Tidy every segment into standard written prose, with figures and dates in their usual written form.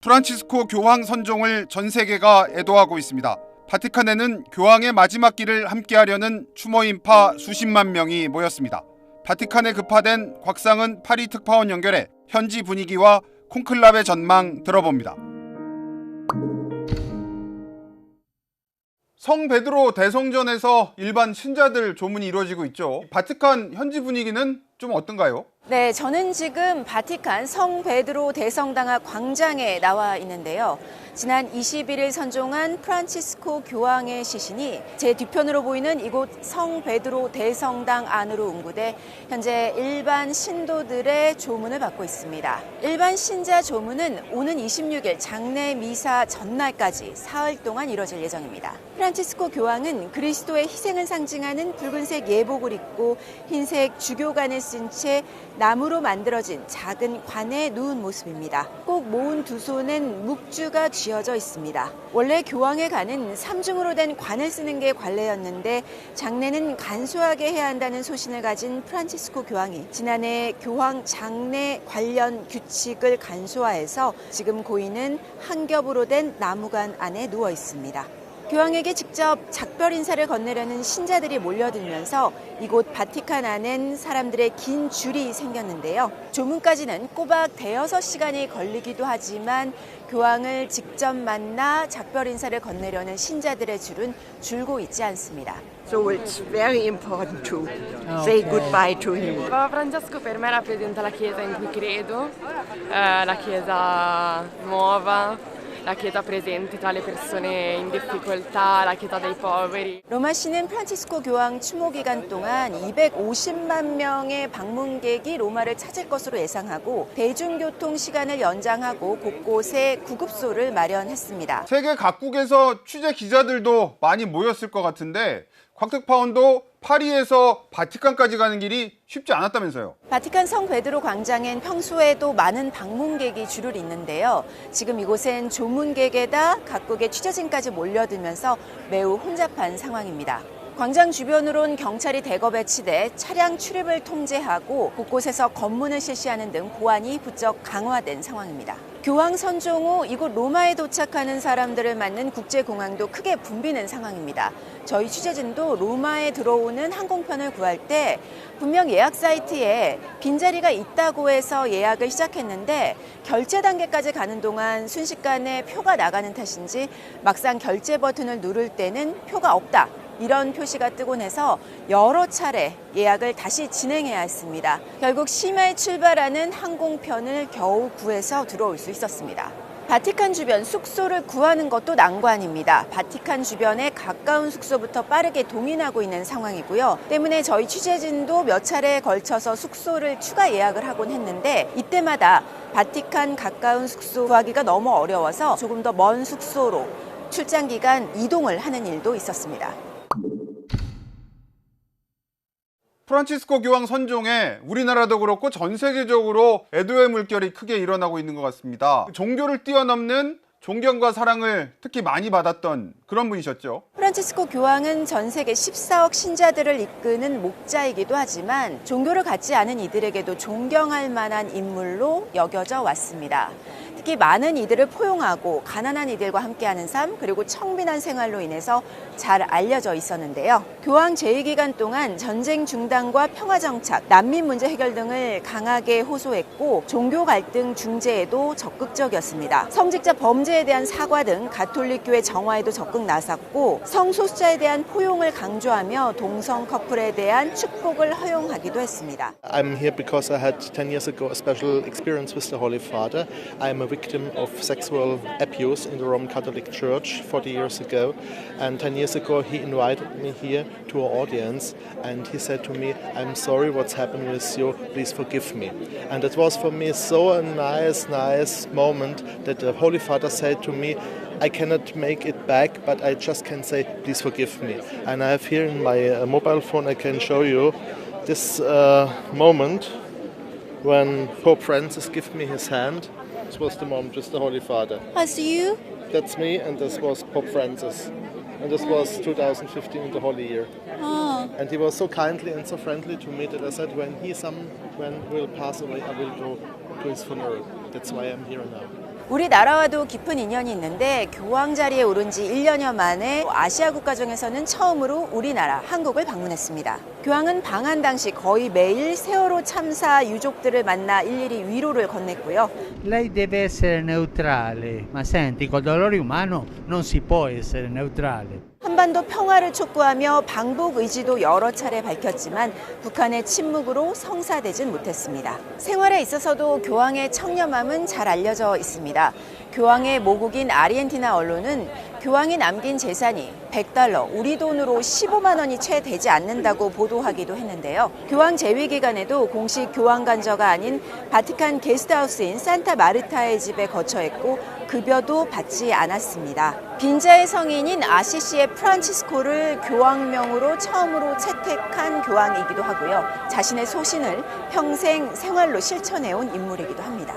프란치스코 교황 선종을 전 세계가 애도하고 있습니다. 바티칸에는 교황의 마지막 길을 함께하려는 추모 인파 수십만 명이 모였습니다. 바티칸에 급파된 곽상은 파리 특파원 연결해 현지 분위기와 콘클라베 전망 들어봅니다. 성 베드로 대성전에서 일반 신자들 조문이 이루어지고 있죠. 바티칸 현지 분위기는 좀 어떤가요? 네, 저는 지금 바티칸 성 베드로 대성당화 광장에 나와 있는데요. 지난 21일 선종한 프란치스코 교황의 시신이 제 뒤편으로 보이는 이곳 성 베드로 대성당 안으로 운구돼 현재 일반 신도들의 조문을 받고 있습니다. 일반 신자 조문은 오는 26일 장례 미사 전날까지 사흘 동안 이뤄질 예정입니다. 프란치스코 교황은 그리스도의 희생을 상징하는 붉은색 예복을 입고 흰색 주교관을 쓴 채 나무로 만들어진 작은 관에 누운 모습입니다. 꼭 모은 두 손엔 묵주가 쥐어져 있습니다. 원래 교황의 관은 삼중으로 된 관을 쓰는 게 관례였는데 장례는 간소하게 해야 한다는 소신을 가진 프란치스코 교황이 지난해 교황 장례 관련 규칙을 간소화해서 지금 고인은 한 겹으로 된 나무관 안에 누워 있습니다. 교황에게 직접 작별 인사를 건네려는 신자들이 몰려들면서 이곳 바티칸 안엔 사람들의 긴 줄이 생겼는데요. 조문까지는 꼬박 대여섯 시간이 걸리기도 하지만 교황을 직접 만나 작별 인사를 건네려는 신자들의 줄은 줄고 있지 않습니다. So it's very important to say goodbye to him. Papa Francesco per me rappresenta la Chiesa in cui credo, la Chiesa nuova. La Chiesa presente tra le persone in difficoltà, la Chiesa dei poveri. 로마시는 프란치스코 교황 추모 기간 동안 250만 명의 방문객이 로마를 찾을 것으로 예상하고 대중교통 시간을 연장하고 곳곳에 구급소를 마련했습니다. 세계 각국에서 취재 기자들도 많이 모였을 것 같은데 곽 특파원도 파리에서 바티칸까지 가는 길이 쉽지 않았다면서요. 바티칸 성 베드로 광장엔 평소에도 많은 방문객이 줄을 잇는데요. 지금 이곳엔 조문객에다 각국의 취재진까지 몰려들면서 매우 혼잡한 상황입니다. 광장 주변으론 경찰이 대거 배치돼 차량 출입을 통제하고 곳곳에서 검문을 실시하는 등 보안이 부쩍 강화된 상황입니다. 교황 선종 후 이곳 로마에 도착하는 사람들을 맞는 국제공항도 크게 붐비는 상황입니다. 저희 취재진도 로마에 들어오는 항공편을 구할 때 분명 예약 사이트에 빈자리가 있다고 해서 예약을 시작했는데 결제 단계까지 가는 동안 순식간에 표가 나가는 탓인지 막상 결제 버튼을 누를 때는 표가 없다. 이런 표시가 뜨곤 해서 여러 차례 예약을 다시 진행해야 했습니다. 결국 심야에 출발하는 항공편을 겨우 구해서 들어올 수 있었습니다. 바티칸 주변 숙소를 구하는 것도 난관입니다. 바티칸 주변에 가까운 숙소부터 빠르게 동인하고 있는 상황이고요. 때문에 저희 취재진도 몇 차례에 걸쳐서 숙소를 추가 예약을 하곤 했는데 이때마다 바티칸 가까운 숙소 구하기가 너무 어려워서 조금 더 먼 숙소로 출장 기간 이동을 하는 일도 있었습니다. 프란치스코 교황 선종에 우리나라도 그렇고 전 세계적으로 애도의 물결이 크게 일어나고 있는 것 같습니다. 종교를 뛰어넘는 존경과 사랑을 특히 많이 받았던 그런 분이셨죠. 프란치스코 교황은 전 세계 14억 신자들을 이끄는 목자이기도 하지만 종교를 갖지 않은 이들에게도 존경할 만한 인물로 여겨져 왔습니다. 특히 많은 이들을 포용하고 가난한 이들과 함께하는 삶 그리고 청빈한 생활로 인해서 잘 알려져 있었는데요. 교황 재위기간 동안 전쟁 중단과 평화정착, 난민 문제 해결 등을 강하게 호소했고 종교 갈등 중재에도 적극적이었습니다. 성직자 범죄에 대한 사과 등 가톨릭교회 정화에도 적극 나섰고 성소수자에 대한 포용을 강조하며 동성 커플에 대한 축복을 허용하기도 했습니다. I'm here because I had 10 years ago a special experience with the Holy Father. I'm a victim of sexual abuse in the Roman Catholic Church 40 years ago, and 10 years ago he invited me here to an audience and he said to me, I'm sorry what's happened with you, please forgive me. And it was for me so a nice moment that the Holy Father said to me, I cannot make it back, but I just can say, please forgive me. And I have here in my mobile phone, I can show you this moment when Pope Francis gave me his hand. This was the moment with the Holy Father. That's you? That's me, and this was Pope Francis. And this was 2015 in the Holy Year. Oh. And he was so kindly and so friendly to me that I said, when he will pass away, I will go to his funeral. That's why I'm here now. 우리나라와도 깊은 인연이 있는데 교황 자리에 오른 지 1년여 만에 아시아 국가 중에서는 처음으로 우리나라, 한국을 방문했습니다. 교황은 방한 당시 거의 매일 세월호 참사 유족들을 만나 일일이 위로를 건넸고요. Lei deve essere neutrale, ma senti, col dolore umano non si può essere neutrale. 한반도 평화를 촉구하며 방북 의지도 여러 차례 밝혔지만 북한의 침묵으로 성사되진 못했습니다. 생활에 있어서도 교황의 청렴함은 잘 알려져 있습니다. 교황의 모국인 아르헨티나 언론은 교황이 남긴 재산이 $100, 우리 돈으로 15만 원이 채 되지 않는다고 보도하기도 했는데요. 교황 재위 기간에도 공식 교황 간저가 아닌 바티칸 게스트하우스인 산타 마르타의 집에 거처했고 급여도 받지 않았습니다. 빈자의 성인인 아시시의 프란치스코를 교황명으로 처음으로 채택한 교황이기도 하고요. 자신의 소신을 평생 생활로 실천해온 인물이기도 합니다.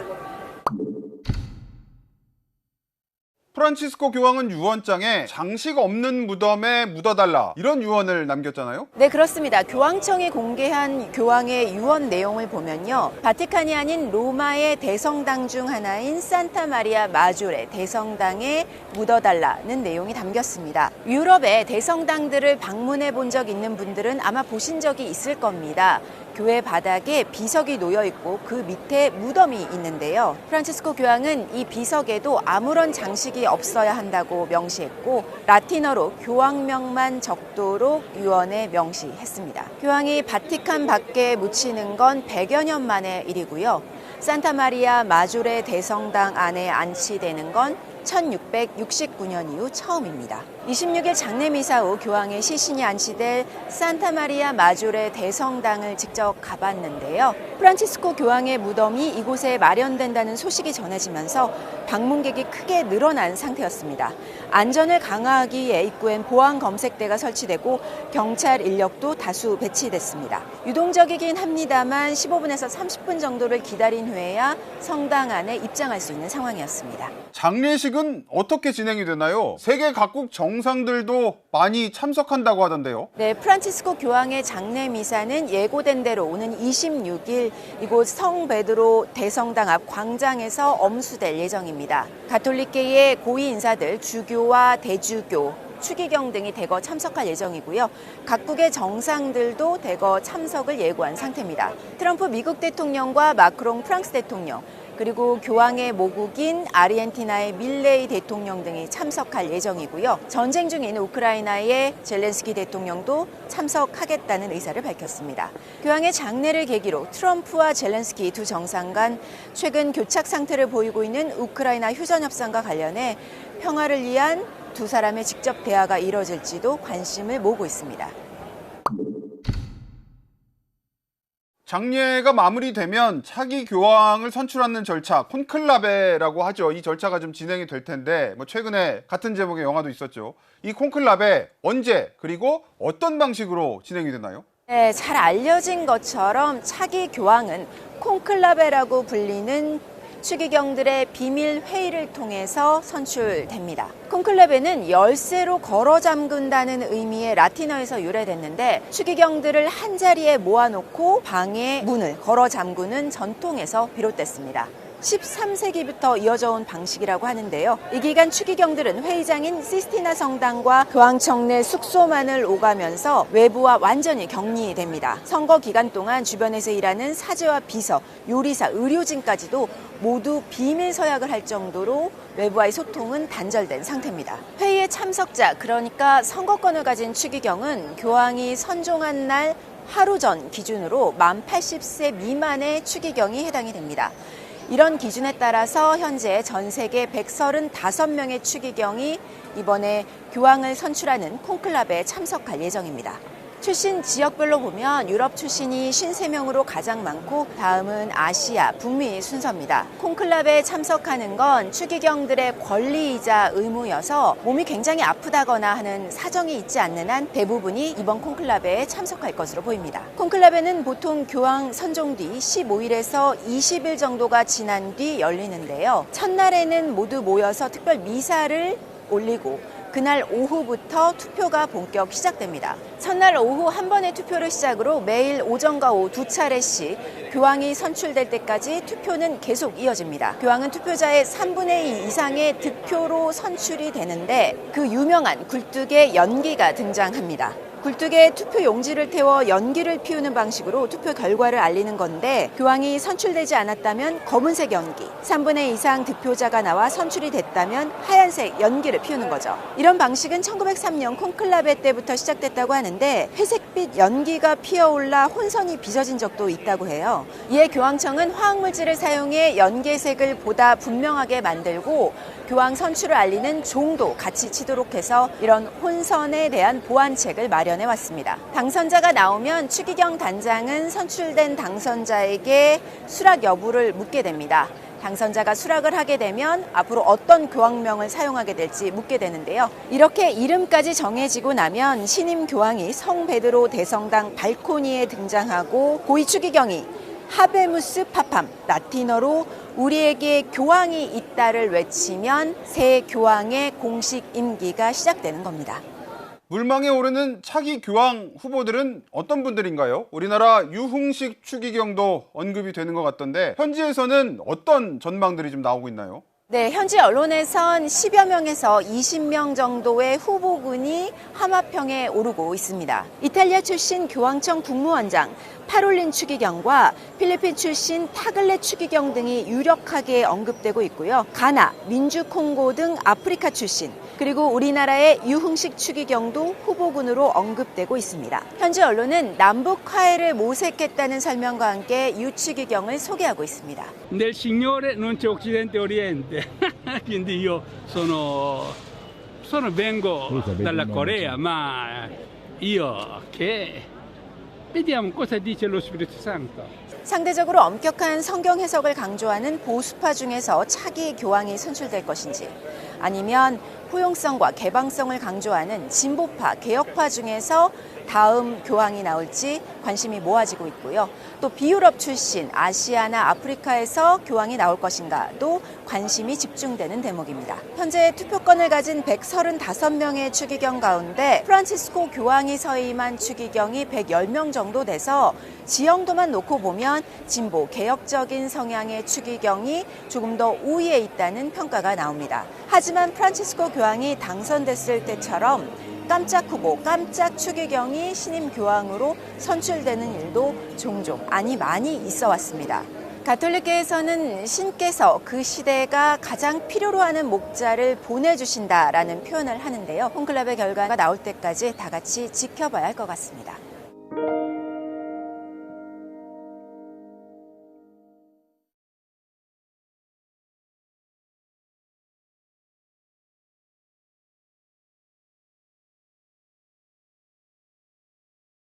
프란치스코 교황은 유언장에 장식 없는 무덤에 묻어달라 이런 유언을 남겼잖아요. 네, 그렇습니다. 교황청이 공개한 교황의 유언 내용을 보면요. 바티칸이 아닌 로마의 대성당 중 하나인 산타 마리아 마조레 대성당에 묻어달라는 내용이 담겼습니다. 유럽의 대성당들을 방문해 본 적 있는 분들은 아마 보신 적이 있을 겁니다. 교회 바닥에 비석이 놓여 있고 그 밑에 무덤이 있는데요. 프란치스코 교황은 이 비석에도 아무런 장식이 없어야 한다고 명시했고 라틴어로 교황명만 적도록 유언에 명시했습니다. 교황이 바티칸 밖에 묻히는 건 100여 년 만의 일이고요. 산타 마리아 마조레 대성당 안에 안치되는 건 1669년 이후 처음입니다. 26일 장례미사 후 교황의 시신이 안치될 산타 마리아 마조레 대성당을 직접 가봤는데요. 프란치스코 교황의 무덤이 이곳에 마련된다는 소식이 전해지면서 방문객이 크게 늘어난 상태였습니다. 안전을 강화하기 위해 입구엔 보안 검색대가 설치되고 경찰 인력도 다수 배치됐습니다. 유동적이긴 합니다만 15분에서 30분 정도를 기다린 후에야 성당 안에 입장할 수 있는 상황이었습니다. 장례식은 어떻게 진행이 되나요? 세계 각국 정상들도 많이 참석한다고 하던데요. 네, 프란치스코 교황의 장례 미사는 예고된 대로 오는 26일 이곳 성 베드로 대성당 앞 광장에서 엄수될 예정입니다. 가톨릭계의 고위 인사들, 주교와 대주교, 추기경 등이 대거 참석할 예정이고요. 각국의 정상들도 대거 참석을 예고한 상태입니다. 트럼프 미국 대통령과 마크롱 프랑스 대통령, 그리고 교황의 모국인 아르헨티나의 밀레이 대통령 등이 참석할 예정이고요. 전쟁 중인 우크라이나의 젤렌스키 대통령도 참석하겠다는 의사를 밝혔습니다. 교황의 장례를 계기로 트럼프와 젤렌스키 두 정상 간 최근 교착 상태를 보이고 있는 우크라이나 휴전 협상과 관련해 평화를 위한 두 사람의 직접 대화가 이뤄질지도 관심을 모으고 있습니다. 장례가 마무리되면 차기 교황을 선출하는 절차, 콘클라베라고 하죠. 이 절차가 좀 진행이 될 텐데 최근에 같은 제목의 영화도 있었죠. 이 콘클라베 언제 그리고 어떤 방식으로 진행이 되나요? 네, 잘 알려진 것처럼 차기 교황은 콘클라베라고 불리는 추기경들의 비밀 회의를 통해서 선출됩니다. 콘클레베는 열쇠로 걸어 잠근다는 의미의 라틴어에서 유래됐는데 추기경들을 한자리에 모아놓고 방의 문을 걸어 잠그는 전통에서 비롯됐습니다. 13세기부터 이어져 온 방식이라고 하는데요. 이 기간 추기경들은 회의장인 시스티나 성당과 교황청 내 숙소만을 오가면서 외부와 완전히 격리됩니다. 선거 기간 동안 주변에서 일하는 사제와 비서, 요리사, 의료진까지도 모두 비밀 서약을 할 정도로 외부와의 소통은 단절된 상태입니다. 회의의 참석자, 그러니까 선거권을 가진 추기경은 교황이 선종한 날 하루 전 기준으로 만 80세 미만의 추기경이 해당이 됩니다. 이런 기준에 따라서 현재 전 세계 135명의 추기경이 이번에 교황을 선출하는 콘클라베에 참석할 예정입니다. 출신 지역별로 보면 유럽 출신이 53명으로 가장 많고 다음은 아시아, 북미 순서입니다. 콘클라베에 참석하는 건 추기경들의 권리이자 의무여서 몸이 굉장히 아프다거나 하는 사정이 있지 않는 한 대부분이 이번 콘클라베에 참석할 것으로 보입니다. 콘클라베는 보통 교황 선종 뒤 15일에서 20일 정도가 지난 뒤 열리는데요. 첫날에는 모두 모여서 특별 미사를 올리고 그날 오후부터 투표가 본격 시작됩니다. 첫날 오후 한 번의 투표를 시작으로 매일 오전과 오후 두 차례씩 교황이 선출될 때까지 투표는 계속 이어집니다. 교황은 투표자의 3분의 2 이상의 득표로 선출이 되는데 그 유명한 굴뚝의 연기가 등장합니다. 굴뚝에 투표 용지를 태워 연기를 피우는 방식으로 투표 결과를 알리는 건데 교황이 선출되지 않았다면 검은색 연기, 3분의 2 이상 득표자가 나와 선출이 됐다면 하얀색 연기를 피우는 거죠. 이런 방식은 1903년 콘클라베 때부터 시작됐다고 하는데 회색빛 연기가 피어올라 혼선이 빚어진 적도 있다고 해요. 이에 교황청은 화학물질을 사용해 연기의 색을 보다 분명하게 만들고 교황 선출을 알리는 종도 같이 치도록 해서 이런 혼선에 대한 보완책을 마련해 왔습니다. 당선자가 나오면 추기경 단장은 선출된 당선자에게 수락 여부를 묻게 됩니다. 당선자가 수락을 하게 되면 앞으로 어떤 교황명을 사용하게 될지 묻게 되는데요. 이렇게 이름까지 정해지고 나면 신임 교황이 성 베드로 대성당 발코니에 등장하고 고위 추기경이 하베무스 파팜, 라틴어로 우리에게 교황이 있다를 외치면 새 교황의 공식 임기가 시작되는 겁니다. 물망에 오르는 차기 교황 후보들은 어떤 분들인가요? 우리나라 유흥식 추기경도 언급이 되는 것 같던데 현지에서는 어떤 전망들이 좀 나오고 있나요? 네, 현지 언론에선 10여 명에서 20명 정도의 후보군이 하마평에 오르고 있습니다. 이탈리아 출신 교황청 국무원장 파롤린 추기경과 필리핀 출신 타글레 추기경 등이 유력하게 언급되고 있고요. 가나, 민주 콩고 등 아프리카 출신, 그리고 우리나라의 유흥식 추기경도 후보군으로 언급되고 있습니다. 현지 언론은 남북 화해를 모색했다는 설명과 함께 유 추기경을 소개하고 있습니다. Nel Signore non c'è Occidente e Oriente, quindi io vengo dalla Corea, ma io che vediamo cosa dice lo Spirito Santo. 상대적으로 엄격한 성경 해석을 강조하는 보수파 중에서 차기 교황이 선출될 것인지 아니면 포용성과 개방성을 강조하는 진보파, 개혁파 중에서 다음 교황이 나올지 관심이 모아지고 있고요. 또 비유럽 출신, 아시아나 아프리카에서 교황이 나올 것인가도 관심이 집중되는 대목입니다. 현재 투표권을 가진 135명의 추기경 가운데 프란치스코 교황이 서임한 추기경이 110명 정도 돼서 지형도만 놓고 보면 진보, 개혁적인 성향의 추기경이 조금 더 우위에 있다는 평가가 나옵니다. 하지만 프란치스코 교황이 당선됐을 때처럼 깜짝 후보, 깜짝 추기경이 신임 교황으로 선출되는 일도 종종 많이 있어 왔습니다. 가톨릭계에서는 신께서 그 시대가 가장 필요로 하는 목자를 보내주신다라는 표현을 하는데요. 콘클라베 결과가 나올 때까지 다 같이 지켜봐야 할 것 같습니다.